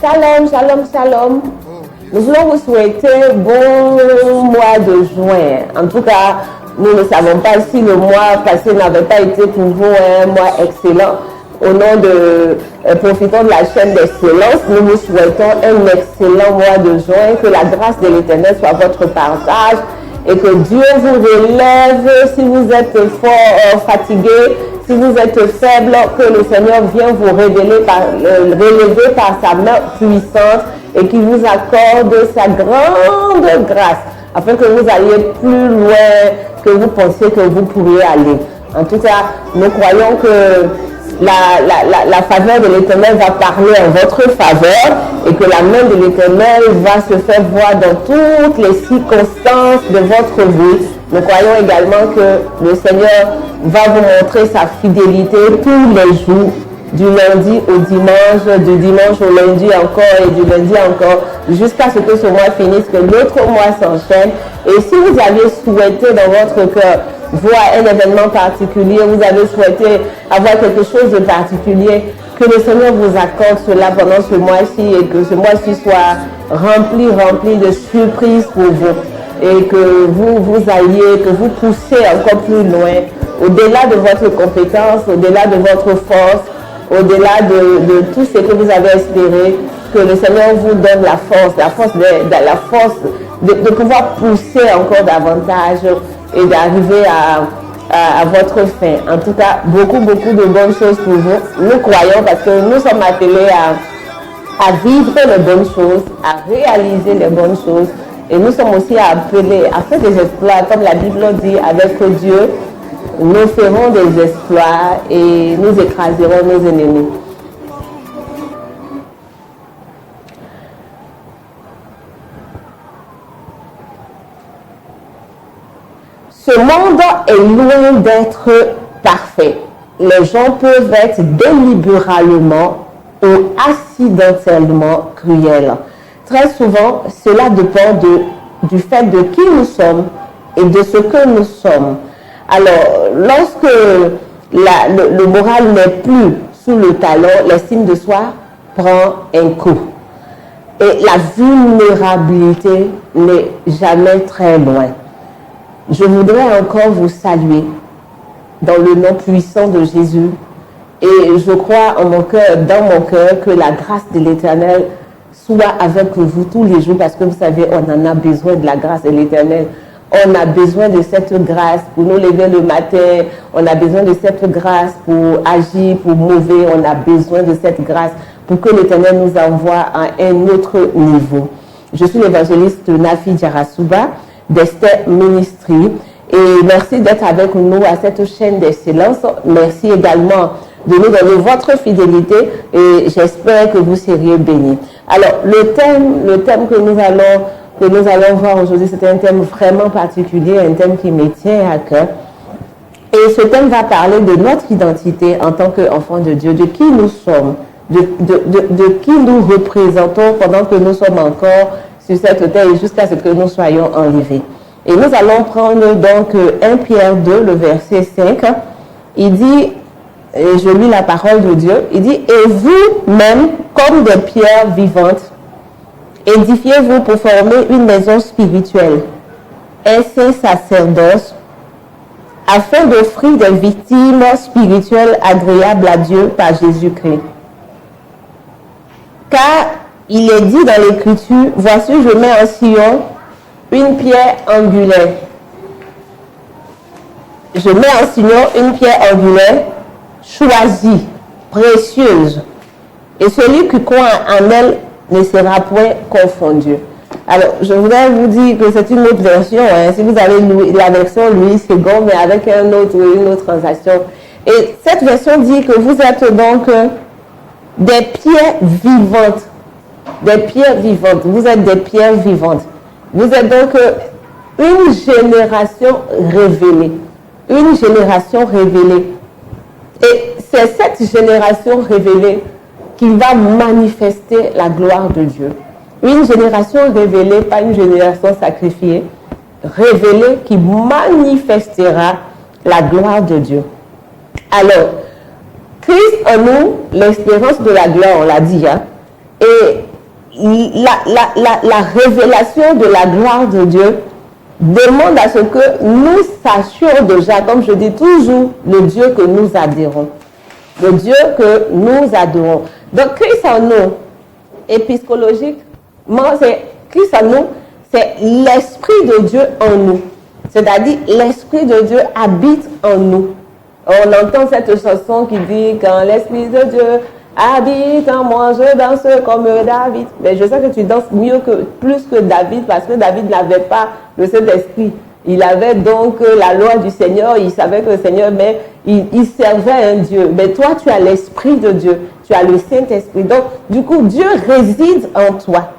Shalom, shalom, shalom. Nous voulons vous souhaiter bon mois de juin. En tout cas, nous ne savons pas si le mois passé n'avait pas été pour vous un mois excellent. Au nom de Profitons de la chaîne d'excellence, nous vous souhaitons un excellent mois de juin. Que la grâce de l'Éternel soit votre partage et que Dieu vous relève si vous êtes fort fatigué, si vous êtes faible, que le Seigneur vienne vous relever par sa main puissante et qu'il vous accorde sa grande grâce afin que vous alliez plus loin que vous pensiez que vous pourriez aller. En tout cas, nous croyons que la faveur de l'Éternel va parler en votre faveur et que la main de l'Éternel va se faire voir dans toutes les circonstances de votre vie. Nous croyons également que le Seigneur va vous montrer sa fidélité tous les jours, du lundi au dimanche, du dimanche au lundi encore et du lundi encore, jusqu'à ce que ce mois finisse, que l'autre mois s'enchaîne. Et si vous aviez souhaité dans votre cœur voir un événement particulier, vous avez souhaité avoir quelque chose de particulier, que le Seigneur vous accorde cela pendant ce mois-ci et que ce mois-ci soit rempli de surprises pour vous. Et que vous alliez, que vous poussiez encore plus loin, au-delà de votre compétence, au-delà de votre force, au-delà de tout ce que vous avez espéré, que le Seigneur vous donne la force de pouvoir pousser encore davantage et d'arriver à votre fin. En tout cas, beaucoup de bonnes choses pour vous. Nous croyons parce que nous sommes appelés à vivre les bonnes choses, à réaliser les bonnes choses. Et nous sommes aussi appelés à faire des exploits, comme la Bible dit, avec Dieu, nous ferons des exploits et nous écraserons nos ennemis. Ce monde est loin d'être parfait. Les gens peuvent être délibérément ou accidentellement cruels. Très souvent, cela dépend du fait de qui nous sommes et de ce que nous sommes. Alors, lorsque le moral n'est plus sous le talon, l'estime de soi prend un coup. Et la vulnérabilité n'est jamais très loin. Je voudrais encore vous saluer dans le nom puissant de Jésus. Et je crois dans mon cœur, que la grâce de l'Éternel soit avec vous tous les jours, parce que vous savez, on en a besoin de la grâce de l'Éternel. On a besoin de cette grâce pour nous lever le matin. On a besoin de cette grâce pour agir, pour mouvoir. On a besoin de cette grâce pour que l'Éternel nous envoie à un autre niveau. Je suis l'évangéliste Nafi Djarasuba d'Esther Ministry. Et merci d'être avec nous à cette chaîne d'excellence. Merci également de nous donner votre fidélité et j'espère que vous seriez bénis. Alors, le thème que nous allons voir aujourd'hui, c'est un thème vraiment particulier, un thème qui me tient à cœur. Et ce thème va parler de notre identité en tant qu'enfants de Dieu, de qui nous sommes, de qui nous représentons pendant que nous sommes encore sur cette terre et jusqu'à ce que nous soyons enlevés. Et nous allons prendre donc 1 Pierre 2, le verset 5. Il dit, et je lis la parole de Dieu, il dit, et vous-même, comme des pierres vivantes, édifiez-vous pour former une maison spirituelle, un saint sacerdoce, afin d'offrir des victimes spirituelles agréables à Dieu par Jésus-Christ. Car il est dit dans l'Écriture, voici je mets en Sion une pierre angulaire. Je mets en Sion une pierre angulaire, choisie, précieuse. Et celui qui croit en elle ne sera point confondu. Alors, je voudrais vous dire que c'est une autre version. Si vous avez la version Louis II, mais avec une autre translation. Et cette version dit que vous êtes donc des pierres vivantes. Des pierres vivantes. Vous êtes des pierres vivantes. Vous êtes donc une génération révélée. Une génération révélée. Et c'est cette génération révélée qui va manifester la gloire de Dieu. Une génération révélée, pas une génération sacrifiée, révélée qui manifestera la gloire de Dieu. Alors, Christ en nous, l'espérance de la gloire, on l'a dit, hein? Et la révélation de la gloire de Dieu demande à ce que nous sachions déjà, comme je dis toujours, le Dieu que nous adorons. Le Dieu que nous adorons. Donc, Christ en nous, épiscologiquement, c'est Christ en nous, c'est l'Esprit de Dieu en nous. C'est-à-dire, l'Esprit de Dieu habite en nous. On entend cette chanson qui dit « Quand l'Esprit de Dieu habite en moi, je danse comme David. » Mais je sais que tu danses plus que David, parce que David n'avait pas le Saint-Esprit. Il avait donc la loi du Seigneur, il savait que le Seigneur, mais il servait un Dieu. Mais toi, tu as l'Esprit de Dieu, tu as le Saint-Esprit. Donc, du coup, Dieu réside en toi.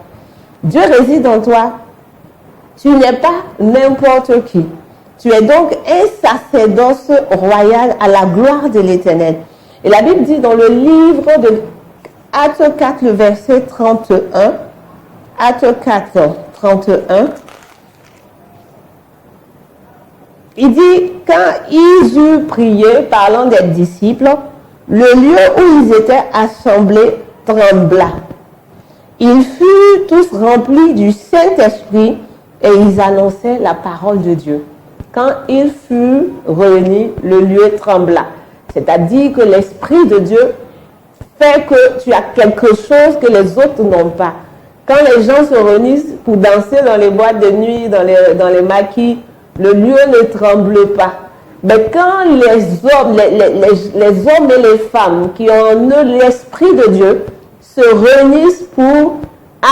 Dieu réside en toi. Tu n'es pas n'importe qui. Tu es donc un sacerdoce royal à la gloire de l'Éternel. Et la Bible dit dans le livre de Actes 4, le verset 31, Actes 4, 31, il dit, quand ils eurent prié, parlant des disciples, le lieu où ils étaient assemblés trembla. Ils furent tous remplis du Saint-Esprit et ils annonçaient la parole de Dieu. Quand ils furent réunis, le lieu trembla. C'est-à-dire que l'Esprit de Dieu fait que tu as quelque chose que les autres n'ont pas. Quand les gens se réunissent pour danser dans les boîtes de nuit, dans les maquis, le lieu ne tremble pas. Mais quand les hommes et les femmes qui ont en eux l'Esprit de Dieu se réunissent pour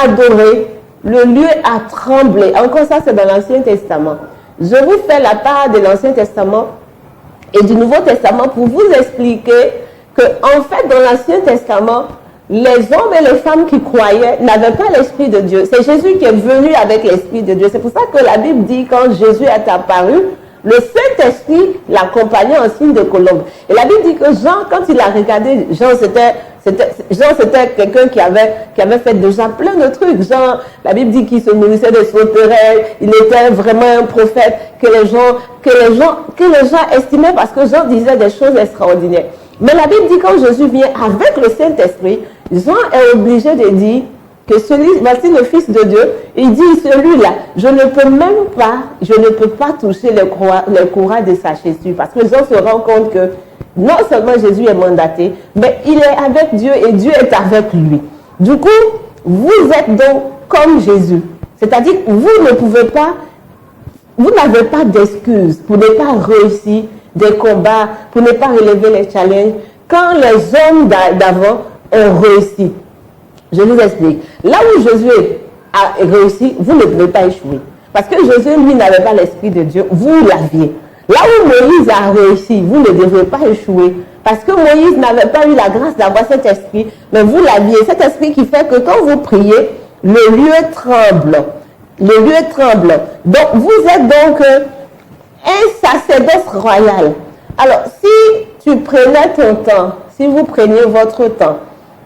adorer, le lieu a tremblé. Encore ça, c'est dans l'Ancien Testament. Je vous fais la part de l'Ancien Testament et du Nouveau Testament pour vous expliquer que, en fait, dans l'Ancien Testament, les hommes et les femmes qui croyaient n'avaient pas l'Esprit de Dieu. C'est Jésus qui est venu avec l'Esprit de Dieu. C'est pour ça que la Bible dit, quand Jésus est apparu, le Saint-Esprit l'accompagnait en signe de colombe. Et la Bible dit que Jean, quand il a regardé, Jean c'était quelqu'un qui avait fait déjà plein de trucs. Jean, la Bible dit qu'il se nourrissait de sauterelles, il était vraiment un prophète que les gens estimaient parce que Jean disait des choses extraordinaires. Mais la Bible dit quand Jésus vient avec le Saint-Esprit, Jean est obligé de dire que voici le Fils de Dieu, il dit celui-là, je ne peux pas toucher le courroie de sa chaussure, parce que Jean se rend compte que non seulement Jésus est mandaté, mais il est avec Dieu et Dieu est avec lui. Du coup, vous êtes donc comme Jésus. C'est-à-dire que vous n'avez pas d'excuses pour ne pas réussir des combats, pour ne pas relever les challenges, quand les hommes d'avant ont réussi. Je vous explique. Là où Jésus a réussi, vous ne pouvez pas échouer. Parce que Jésus, lui, n'avait pas l'Esprit de Dieu, vous l'aviez. Là où Moïse a réussi, vous ne devrez pas échouer. Parce que Moïse n'avait pas eu la grâce d'avoir cet esprit, mais vous l'aviez. Cet esprit qui fait que quand vous priez, le lieu tremble. Le lieu tremble. Donc, vous êtes donc un sacerdoce royal. Alors, si tu prenais ton temps, si vous preniez votre temps,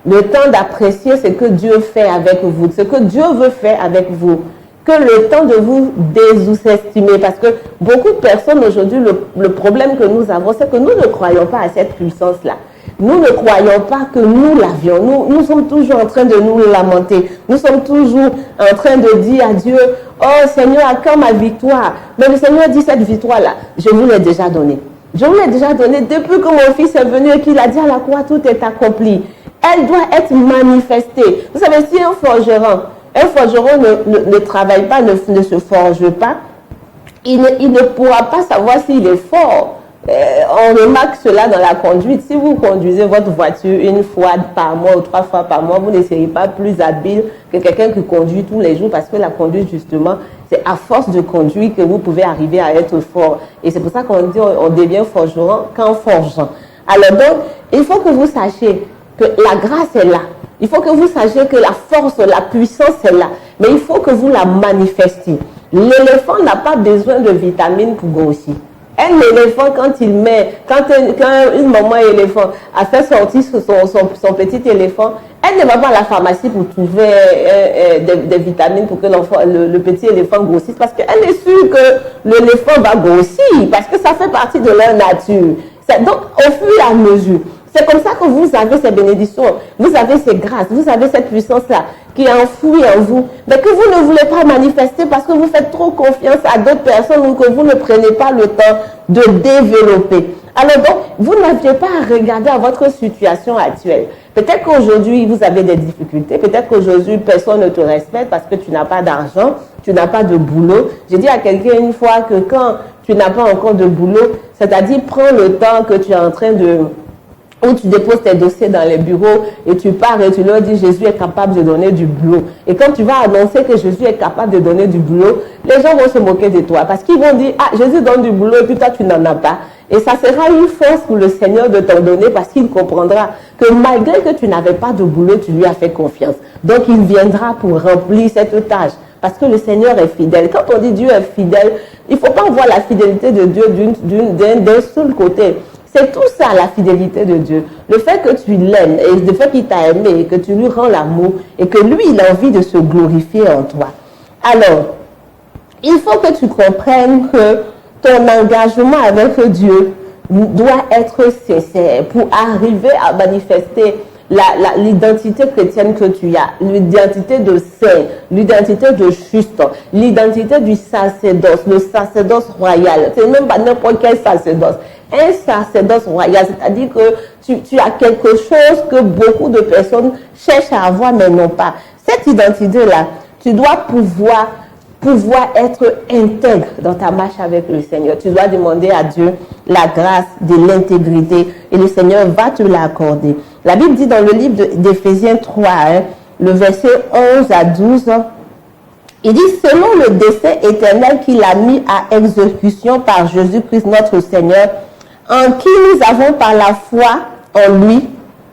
le temps d'apprécier ce que Dieu fait avec vous, ce que Dieu veut faire avec vous, que le temps de vous désous-estimer, parce que beaucoup de personnes aujourd'hui, le problème que nous avons, c'est que nous ne croyons pas à cette puissance-là. Nous ne croyons pas que nous l'avions. Nous sommes toujours en train de nous lamenter. Nous sommes toujours en train de dire à Dieu, oh Seigneur, à quand ma victoire? Mais le Seigneur dit, cette victoire-là, je vous l'ai déjà donnée. Je vous l'ai déjà donnée depuis que mon fils est venu et qu'il a dit à la croix, tout est accompli. Elle doit être manifestée. Vous savez, si un forgeron ne travaille pas, ne se forge pas, il ne pourra pas savoir s'il est fort. On remarque cela dans la conduite. Si vous conduisez votre voiture une fois par mois ou 3 fois par mois, vous ne serez pas plus habile que quelqu'un qui conduit tous les jours, parce que la conduite, justement, c'est à force de conduire que vous pouvez arriver à être fort. Et c'est pour ça qu'on dit on devient forgeron qu'en forgeant. Alors donc, il faut que vous sachiez que la grâce est là. Il faut que vous sachiez que la force, la puissance est là. Mais il faut que vous la manifestiez. L'éléphant n'a pas besoin de vitamines pour grossir. Un éléphant, quand une maman éléphant a fait sortir son petit éléphant, elle ne va pas à la pharmacie pour trouver des vitamines pour que le petit éléphant grossisse, parce qu'elle est sûre que l'éléphant va grossir, parce que ça fait partie de leur nature. Donc, au fur et à mesure, C'est comme ça que vous avez ces bénédictions, vous avez ces grâces, vous avez cette puissance-là qui est enfouie en vous, mais que vous ne voulez pas manifester parce que vous faites trop confiance à d'autres personnes ou que vous ne prenez pas le temps de développer. Alors donc, vous n'aviez pas à regarder à votre situation actuelle. Peut-être qu'aujourd'hui, vous avez des difficultés. Peut-être qu'aujourd'hui, personne ne te respecte parce que tu n'as pas d'argent, tu n'as pas de boulot. J'ai dit à quelqu'un une fois que quand tu n'as pas encore de boulot, c'est-à-dire prends le temps que tu es en train de... où tu déposes tes dossiers dans les bureaux et tu pars et tu leur dis Jésus est capable de donner du boulot. Et quand tu vas annoncer que Jésus est capable de donner du boulot, les gens vont se moquer de toi parce qu'ils vont dire ah Jésus donne du boulot et puis toi tu n'en as pas. Et ça sera une force pour le Seigneur de t'en donner parce qu'il comprendra que malgré que tu n'avais pas de boulot, tu lui as fait confiance. Donc il viendra pour remplir cette tâche parce que le Seigneur est fidèle. Quand on dit Dieu est fidèle, il ne faut pas voir la fidélité de Dieu d'un seul côté. C'est tout ça, la fidélité de Dieu. Le fait que tu l'aimes et le fait qu'il t'a aimé et que tu lui rends l'amour et que lui, il a envie de se glorifier en toi. Alors, il faut que tu comprennes que ton engagement avec Dieu doit être sincère pour arriver à manifester l'identité chrétienne que tu as, l'identité de saint, l'identité de juste, l'identité du sacerdoce, le sacerdoce royal. C'est même pas n'importe quel sacerdoce. Un sacerdoce royal, c'est-à-dire que tu as quelque chose que beaucoup de personnes cherchent à avoir mais n'ont pas. Cette identité-là, tu dois pouvoir être intègre dans ta marche avec le Seigneur. Tu dois demander à Dieu la grâce de l'intégrité et le Seigneur va te l'accorder. La Bible dit dans le livre d'Éphésiens 3, le verset 11 à 12, il dit « Selon le dessein éternel qu'il a mis à exécution par Jésus-Christ notre Seigneur, en qui nous avons par la foi en lui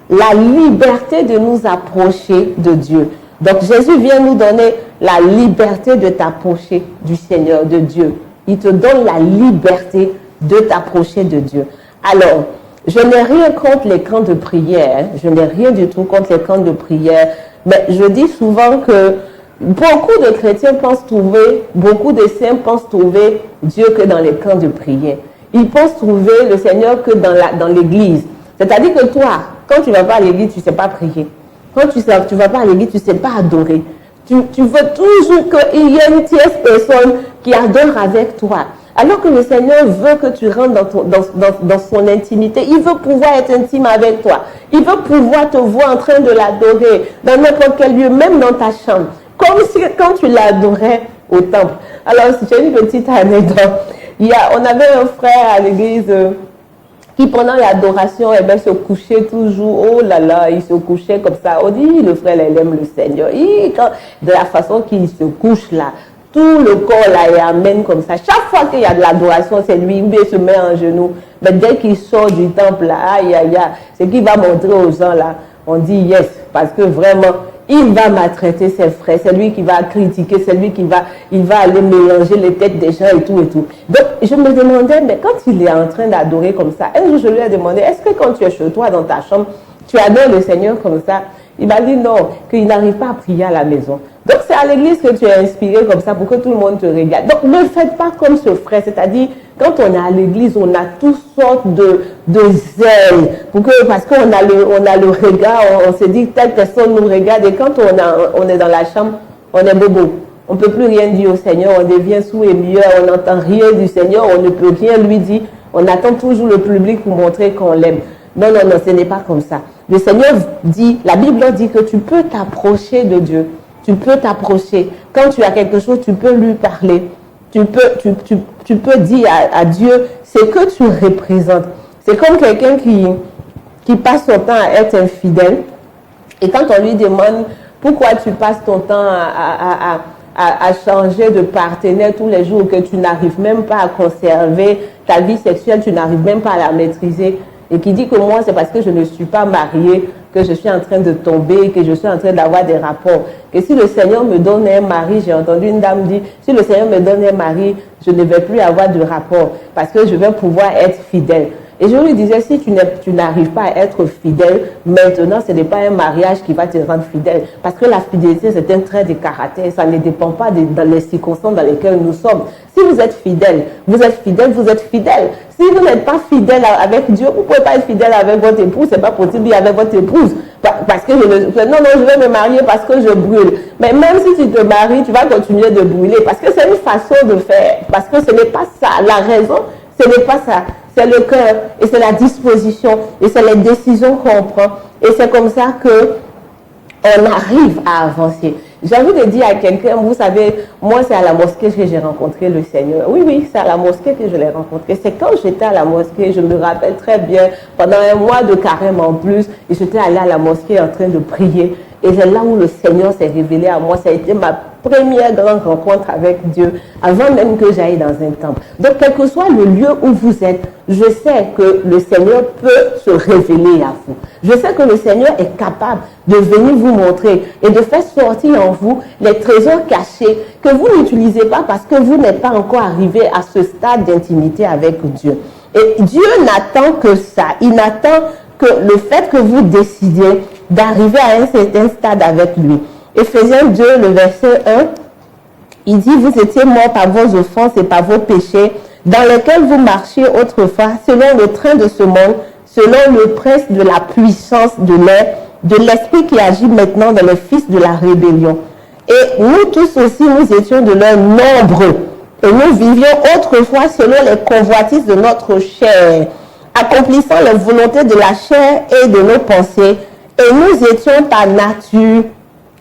la liberté de nous approcher de Dieu. » Donc Jésus vient nous donner la liberté de t'approcher du Seigneur, de Dieu. Il te donne la liberté de t'approcher de Dieu. Alors, je n'ai rien contre les camps de prière. Je n'ai rien du tout contre les camps de prière. Mais je dis souvent que beaucoup de chrétiens pensent trouver, beaucoup de saints pensent trouver Dieu que dans les camps de prière. Ils pensent trouver le Seigneur que dans l'église. C'est-à-dire que toi, quand tu ne vas pas à l'église, tu ne sais pas prier. Quand tu ne vas pas à l'église, tu ne sais pas adorer. Tu veux toujours qu'il y ait une tierce personne qui adore avec toi. Alors que le Seigneur veut que tu rentres dans son intimité. Il veut pouvoir être intime avec toi. Il veut pouvoir te voir en train de l'adorer dans n'importe quel lieu, même dans ta chambre. Comme si quand tu l'adorais au temple. Alors, si j'ai une petite anecdote. On avait un frère à l'église qui pendant l'adoration, se couchait toujours, oh là là, il se couchait comme ça. On dit, le frère, il aime le Seigneur. De la façon qu'il se couche là, tout le corps là, il amène comme ça. Chaque fois qu'il y a de l'adoration, c'est lui, il se met en genoux. Mais dès qu'il sort du temple là, aïe, aïe, aïe, ce qu'il va montrer aux gens là, on dit yes, parce que vraiment, il va maltraiter ses frères, c'est lui qui va critiquer, c'est lui qui va aller mélanger les têtes des gens et tout et tout. Donc, je me demandais, mais quand il est en train d'adorer comme ça, un jour je lui ai demandé, est-ce que quand tu es chez toi dans ta chambre, tu adores le Seigneur comme ça? Il m'a dit non, qu'il n'arrive pas à prier à la maison. Donc, c'est à l'église que tu es inspiré comme ça pour que tout le monde te regarde. Donc, ne faites pas comme ce frère, c'est-à-dire, quand on est à l'église, on a toutes sortes de zèle. Parce qu'on a le regard, on se dit telle personne nous regarde et quand on est dans la chambre, on est bobo. On ne peut plus rien dire au Seigneur, on devient sourd et muet, on n'entend rien du Seigneur, on ne peut rien lui dire. On attend toujours le public pour montrer qu'on l'aime. Non, non, non, ce n'est pas comme ça. Le Seigneur dit, la Bible dit que tu peux t'approcher de Dieu. Tu peux t'approcher. Quand tu as quelque chose, tu peux lui parler. Tu peux dire à Dieu ce que tu représentes. C'est comme quelqu'un qui passe son temps à être infidèle. Et quand on lui demande pourquoi tu passes ton temps à changer de partenaire tous les jours, que tu n'arrives même pas à conserver ta vie sexuelle, tu n'arrives même pas à la maîtriser, et qui dit que moi, c'est parce que je ne suis pas mariée, que je suis en train de tomber, que je suis en train d'avoir des rapports. Que si le Seigneur me donne un mari, j'ai entendu une dame dire, si le Seigneur me donne un mari, je ne vais plus avoir de rapport parce que je vais pouvoir être fidèle. Et je lui disais, si tu n'arrives pas à être fidèle, maintenant, ce n'est pas un mariage qui va te rendre fidèle. Parce que la fidélité, c'est un trait de caractère. Ça ne dépend pas dans les circonstances dans lesquelles nous sommes. Si vous êtes fidèle, vous êtes fidèle, vous êtes fidèle. Si vous n'êtes pas fidèle avec Dieu, vous ne pouvez pas être fidèle avec votre épouse. C'est pas possible avec votre épouse. Parce que non, je vais me marier parce que je brûle. Mais même si tu te maries, tu vas continuer de brûler. Parce que c'est une façon de faire. Parce que ce n'est pas ça. La raison, ce n'est pas ça. C'est le cœur et c'est la disposition et c'est les décisions qu'on prend. Et c'est comme ça que on arrive à avancer. J'ai envie de dire à quelqu'un, vous savez, moi c'est à la mosquée que j'ai rencontré le Seigneur. Oui, c'est à la mosquée que je l'ai rencontré. C'est quand j'étais à la mosquée, je me rappelle très bien, pendant un mois de carême en plus, et j'étais allée à la mosquée en train de prier. Et c'est là où le Seigneur s'est révélé à moi. Ça a été ma première grande rencontre avec Dieu, avant même que j'aille dans un temple. Donc, quel que soit le lieu où vous êtes, je sais que le Seigneur peut se révéler à vous. Je sais que le Seigneur est capable de venir vous montrer et de faire sortir en vous les trésors cachés que vous n'utilisez pas parce que vous n'êtes pas encore arrivé à ce stade d'intimité avec Dieu. Et Dieu n'attend que ça. Il n'attend que le fait que vous décidiez d'arriver à un certain stade avec lui. Éphésiens 2, le verset 1, il dit, vous étiez morts par vos offenses et par vos péchés, dans lesquels vous marchiez autrefois, selon le train de ce monde, selon le prince de la puissance de l'air, de l'esprit qui agit maintenant dans les fils de la rébellion. Et nous tous aussi, nous étions de leur nombre, et nous vivions autrefois selon les convoitises de notre chair, accomplissant les volontés de la chair et de nos pensées, et nous étions par nature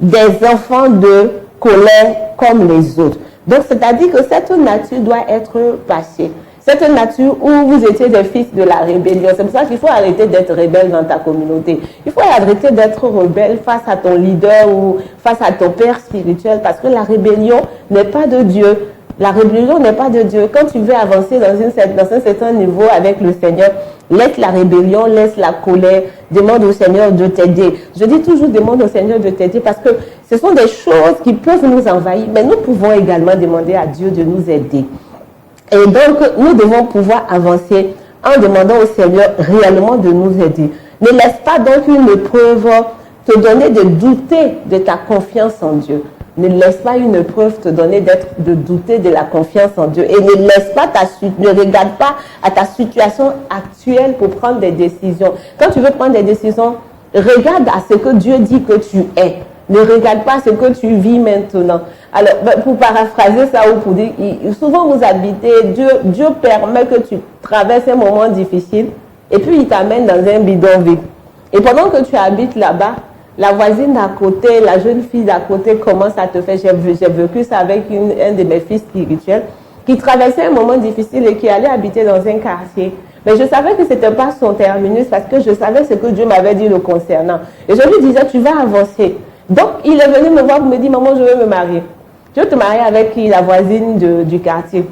des enfants de colère comme les autres. Donc, c'est-à-dire que cette nature doit être passée. Cette nature où vous étiez des fils de la rébellion. C'est pour ça qu'il faut arrêter d'être rebelle dans ta communauté. Il faut arrêter d'être rebelle face à ton leader ou face à ton père spirituel parce que la rébellion n'est pas de Dieu. La rébellion n'est pas de Dieu. Quand tu veux avancer dans un certain niveau avec le Seigneur, laisse la rébellion, laisse la colère, demande au Seigneur de t'aider. Je dis toujours demande au Seigneur de t'aider parce que ce sont des choses qui peuvent nous envahir, mais nous pouvons également demander à Dieu de nous aider. Et donc, nous devons pouvoir avancer en demandant au Seigneur réellement de nous aider. Ne laisse pas donc une épreuve te donner de douter de ta confiance en Dieu. Ne laisse pas une épreuve te donner de douter de la confiance en Dieu. Et ne regarde pas à ta situation actuelle pour prendre des décisions. Quand tu veux prendre des décisions, regarde à ce que Dieu dit que tu es. Ne regarde pas ce que tu vis maintenant. Alors, pour paraphraser ça ou pour dire, souvent vous habitez, Dieu permet que tu traverses un moment difficile et puis il t'amène dans un bidonville. Et pendant que tu habites là-bas, la voisine d'à côté, la jeune fille d'à côté commence à te faire. J'ai vécu ça avec un de mes fils spirituels qui traversait un moment difficile et qui allait habiter dans un quartier. Mais je savais que ce n'était pas son terminus parce que je savais ce que Dieu m'avait dit le concernant. Et je lui disais, tu vas avancer. Donc, il est venu me voir pour me dire, maman, je veux me marier. Je veux te marier avec qui? La voisine du quartier.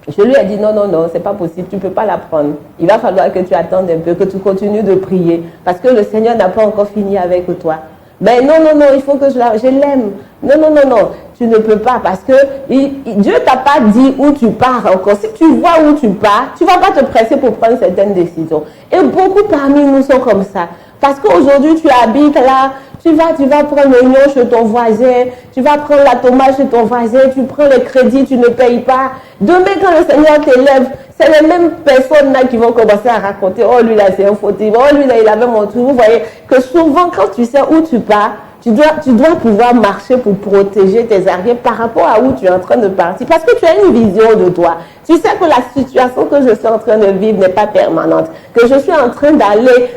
Je lui ai dit, non, c'est pas possible, tu ne peux pas la prendre. Il va falloir que tu attendes un peu, que tu continues de prier, parce que le Seigneur n'a pas encore fini avec toi. Mais non, il faut que je l'aime. Non, tu ne peux pas, parce que Dieu t'a pas dit où tu pars encore. Si tu vois où tu pars, tu ne vas pas te presser pour prendre certaines décisions. Et beaucoup parmi nous sont comme ça. Parce qu'aujourd'hui, tu habites là, tu vas prendre l'oignon chez ton voisin, tu vas prendre la tomate chez ton voisin, tu prends le crédit, tu ne payes pas. Demain, quand le Seigneur t'élève, c'est les mêmes personnes là qui vont commencer à raconter, oh lui là c'est un fautif, oh lui là il avait mon truc. Vous voyez que souvent quand tu sais où tu pars, tu dois pouvoir marcher pour protéger tes arrières par rapport à où tu es en train de partir. Parce que tu as une vision de toi. Tu sais que la situation que je suis en train de vivre n'est pas permanente. Que je suis en train d'aller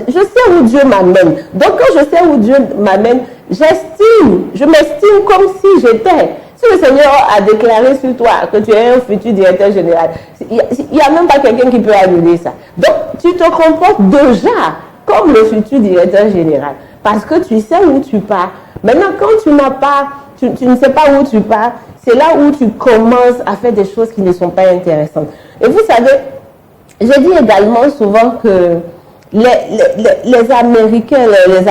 je sais où Dieu m'amène. Donc quand je sais où Dieu m'amène, je m'estime comme si j'étais. Si le Seigneur a déclaré sur toi que tu es un futur directeur général, il n'y a même pas quelqu'un qui peut annuler ça. Donc tu te comportes déjà comme le futur directeur général. Parce que tu sais où tu pars. Maintenant, quand tu ne sais pas où tu pars, c'est là où tu commences à faire des choses qui ne sont pas intéressantes. Et vous savez, je dis également souvent que les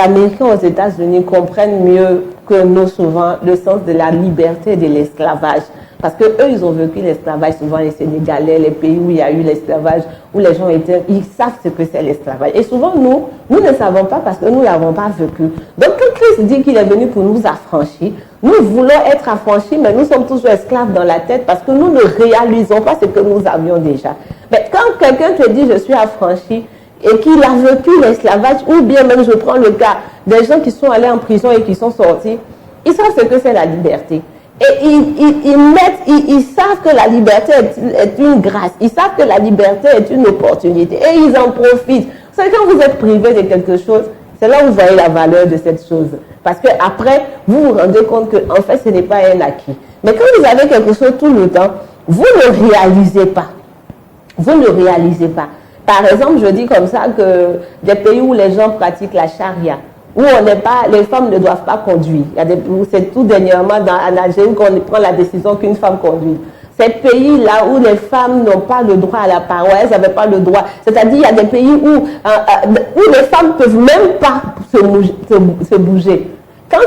Américains aux États-Unis comprennent mieux que nous souvent le sens de la liberté et de l'esclavage. Parce que eux, ils ont vécu l'esclavage, souvent les Sénégalais, les pays où il y a eu l'esclavage, où les gens étaient, ils savent ce que c'est l'esclavage. Et souvent, nous ne savons pas parce que nous n'avons pas vécu. Donc, quand Christ dit qu'il est venu pour nous affranchir, nous voulons être affranchis, mais nous sommes toujours esclaves dans la tête parce que nous ne réalisons pas ce que nous avions déjà. Mais quand quelqu'un te dit, je suis affranchi, et qu'il a vécu l'esclavage, ou bien même, je prends le cas des gens qui sont allés en prison et qui sont sortis, ils savent ce que c'est la liberté. Et ils savent que la liberté est une grâce. Ils savent que la liberté est une opportunité. Et ils en profitent. Vous savez, quand vous êtes privé de quelque chose, c'est là où vous voyez la valeur de cette chose. Parce que après, vous vous rendez compte que, en fait, ce n'est pas un acquis. Mais quand vous avez quelque chose tout le temps, vous ne réalisez pas. Vous ne réalisez pas. Par exemple, je dis comme ça que des pays où les gens pratiquent la charia, où on n'est pas, les femmes ne doivent pas conduire. C'est tout dernièrement en Algérie qu'on prend la décision qu'une femme conduise. Ces pays-là où les femmes n'ont pas le droit à la parole, elles n'avaient pas le droit. C'est-à-dire, il y a des pays où les femmes ne peuvent même pas se bouger. Quand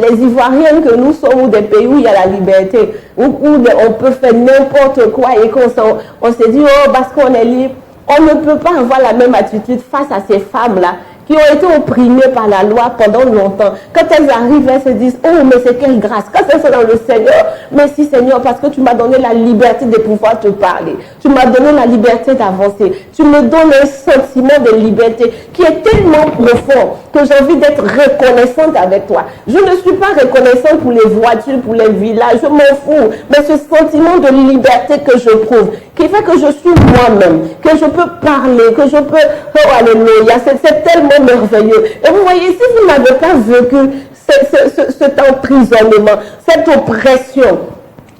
les Ivoiriennes que nous sommes, ou des pays où il y a la liberté, où on peut faire n'importe quoi et qu'on se dit, oh, parce qu'on est libre, on ne peut pas avoir la même attitude face à ces femmes-là qui ont été opprimées par la loi pendant longtemps. Quand elles arrivent, elles se disent, oh, mais c'est quelle grâce. Quand elles sont dans le Seigneur, merci Seigneur, parce que tu m'as donné la liberté de pouvoir te parler. Tu m'as donné la liberté d'avancer. Tu me donnes un sentiment de liberté qui est tellement profond que j'ai envie d'être reconnaissante avec toi. Je ne suis pas reconnaissante pour les voitures, pour les villages, je m'en fous. Mais ce sentiment de liberté que je trouve, qui fait que je suis moi-même, que je peux parler, que je peux, oh alléluia, c'est tellement merveilleux. Et vous voyez, si vous n'avez pas vécu cet emprisonnement, cette oppression,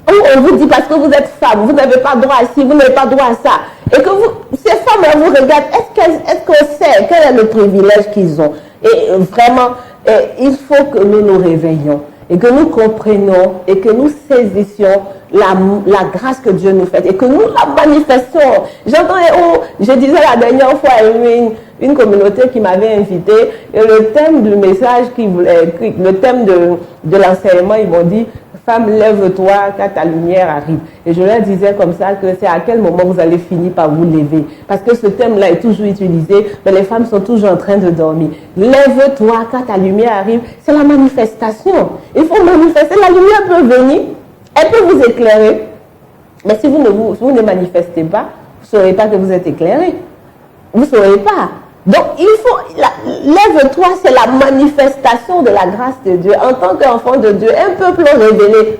où on vous dit parce que vous êtes femme, vous n'avez pas droit à ci, vous n'avez pas droit à ça, et que ces femmes-là vous regardent, est-ce qu'on sait quel est le privilège qu'ils ont? Et vraiment, il faut que nous nous réveillions et que nous comprenions et que nous saisissions la grâce que Dieu nous fait et que nous la manifestons. Je disais la dernière fois à une communauté qui m'avait invité, et le thème du message le thème de l'enseignement, ils m'ont dit, femme, lève-toi quand ta lumière arrive. Et je leur disais comme ça que c'est à quel moment vous allez finir par vous lever. Parce que ce thème-là est toujours utilisé, mais les femmes sont toujours en train de dormir. Lève-toi quand ta lumière arrive. C'est la manifestation. Il faut manifester. La lumière peut venir, elle peut vous éclairer. Mais si vous ne manifestez pas, vous ne saurez pas que vous êtes éclairé. Vous ne saurez pas. Donc, lève-toi, c'est la manifestation de la grâce de Dieu. En tant qu'enfant de Dieu, un peuple révélé,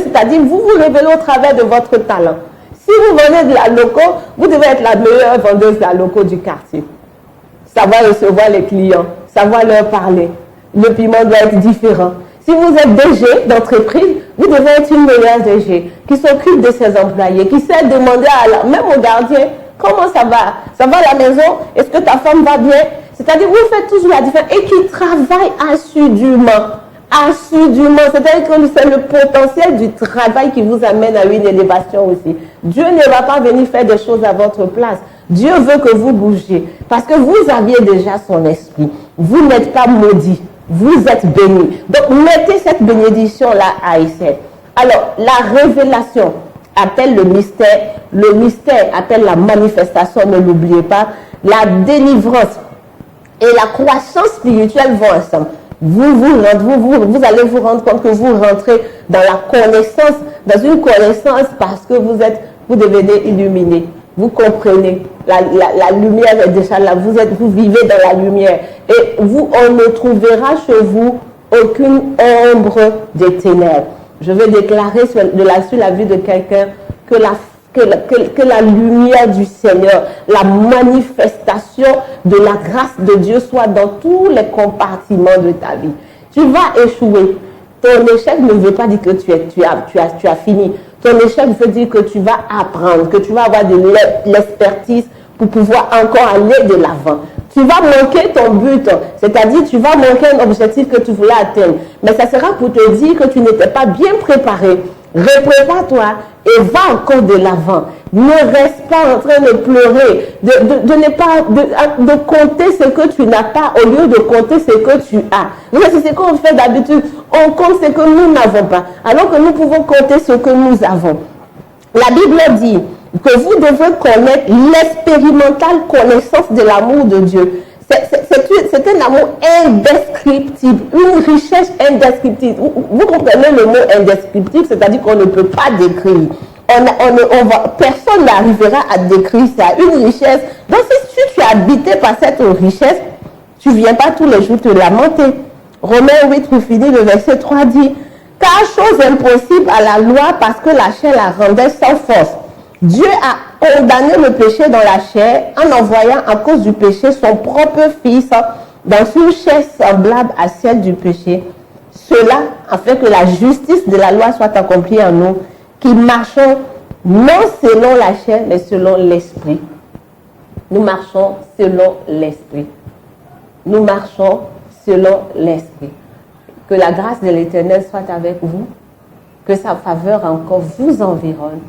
c'est-à-dire vous vous révélez au travers de votre talent. Si vous vendez de la loco, vous devez être la meilleure vendeuse de la loco du quartier. Savoir recevoir les clients, savoir leur parler. Le piment doit être différent. Si vous êtes DG d'entreprise, vous devez être une meilleure DG qui s'occupe de ses employés, qui sait demander même au gardien, comment ça va? Ça va à la maison? Est-ce que ta femme va bien? C'est-à-dire, vous faites toujours la différence et qui travaille assidûment. Assidûment. C'est-à-dire que c'est le potentiel du travail qui vous amène à une élévation aussi. Dieu ne va pas venir faire des choses à votre place. Dieu veut que vous bougiez. Parce que vous aviez déjà son esprit. Vous n'êtes pas maudit. Vous êtes bénis. Donc, mettez cette bénédiction-là à essai. Alors, la révélation appelle le mystère appelle la manifestation, ne l'oubliez pas. La délivrance et la croissance spirituelle vont ensemble. Vous allez vous rendre compte que vous rentrez dans la connaissance, dans une connaissance parce que vous devenez illuminé. Vous comprenez, la lumière est déjà là, vous vivez dans la lumière. Et on ne trouvera chez vous aucune ombre des ténèbres. Je vais déclarer sur la vie de quelqu'un que la lumière du Seigneur, la manifestation de la grâce de Dieu soit dans tous les compartiments de ta vie. Tu vas échouer. Ton échec ne veut pas dire que tu as fini. Ton échec veut dire que tu vas apprendre, que tu vas avoir de l'expertise pour pouvoir encore aller de l'avant. Tu vas manquer ton but, c'est-à-dire tu vas manquer un objectif que tu voulais atteindre. Mais ça sera pour te dire que tu n'étais pas bien préparé. Reprépare-toi et va encore de l'avant. Ne reste pas en train de pleurer, de compter ce que tu n'as pas au lieu de compter ce que tu as. C'est ce qu'on fait d'habitude. On compte ce que nous n'avons pas, alors que nous pouvons compter ce que nous avons. La Bible dit que vous devez connaître l'expérimentale connaissance de l'amour de Dieu. C'est un amour indescriptible, une richesse indescriptible. Vous comprenez le mot indescriptible, c'est-à-dire qu'on ne peut pas décrire. Personne n'arrivera à décrire ça, une richesse. Donc si tu es habité par cette richesse, tu ne viens pas tous les jours te lamenter. Romains 8, pour finir, le verset 3 dit, car chose impossible à la loi parce que la chair la rendait sans force. Dieu a condamné le péché dans la chair en envoyant à cause du péché son propre Fils dans une chair semblable à celle du péché. Cela afin que la justice de la loi soit accomplie en nous, qui marchons non selon la chair, mais selon l'esprit. Nous marchons selon l'esprit. Nous marchons selon l'esprit. Que la grâce de l'Éternel soit avec vous, que sa faveur encore vous environne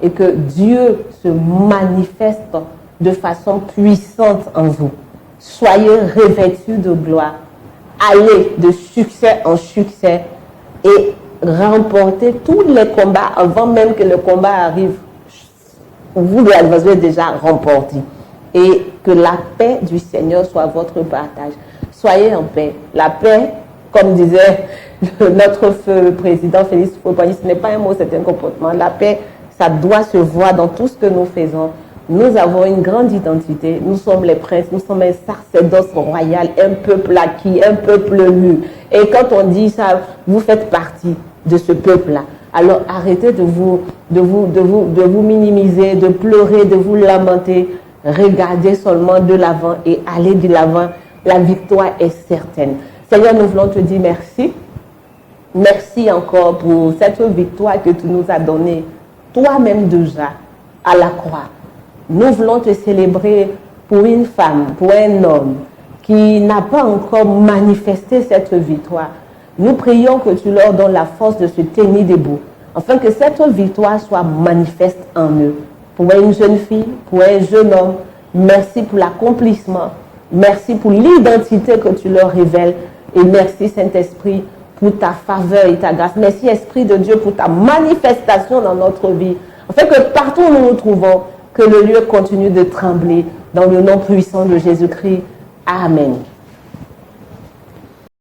et que Dieu se manifeste de façon puissante en vous. Soyez revêtus de gloire. Allez de succès en succès et remportez tous les combats avant même que le combat arrive. Vous avez déjà remporté. Et que la paix du Seigneur soit votre partage. Soyez en paix. La paix, comme disait notre feu président Félix Houphouët-Boigny, ce n'est pas un mot, c'est un comportement. La paix, ça doit se voir dans tout ce que nous faisons. Nous avons une grande identité. Nous sommes les princes, nous sommes un sacerdoce royal, un peuple acquis, un peuple élu. Et quand on dit ça, vous faites partie de ce peuple-là. Alors arrêtez de vous minimiser, de pleurer, de vous lamenter. Regardez seulement de l'avant et allez de l'avant. La victoire est certaine. Seigneur, nous voulons te dire merci. Merci encore pour cette victoire que tu nous as donnée, toi-même déjà, à la croix. Nous voulons te célébrer pour une femme, pour un homme qui n'a pas encore manifesté cette victoire. Nous prions que tu leur donnes la force de se tenir debout, afin que cette victoire soit manifeste en eux. Pour une jeune fille, pour un jeune homme, merci pour l'accomplissement. Merci pour l'identité que tu leur révèles. Et merci Saint-Esprit pour ta faveur et ta grâce. Merci Esprit de Dieu pour ta manifestation dans notre vie. Afin que partout où nous nous trouvons, que le lieu continue de trembler dans le nom puissant de Jésus-Christ. Amen.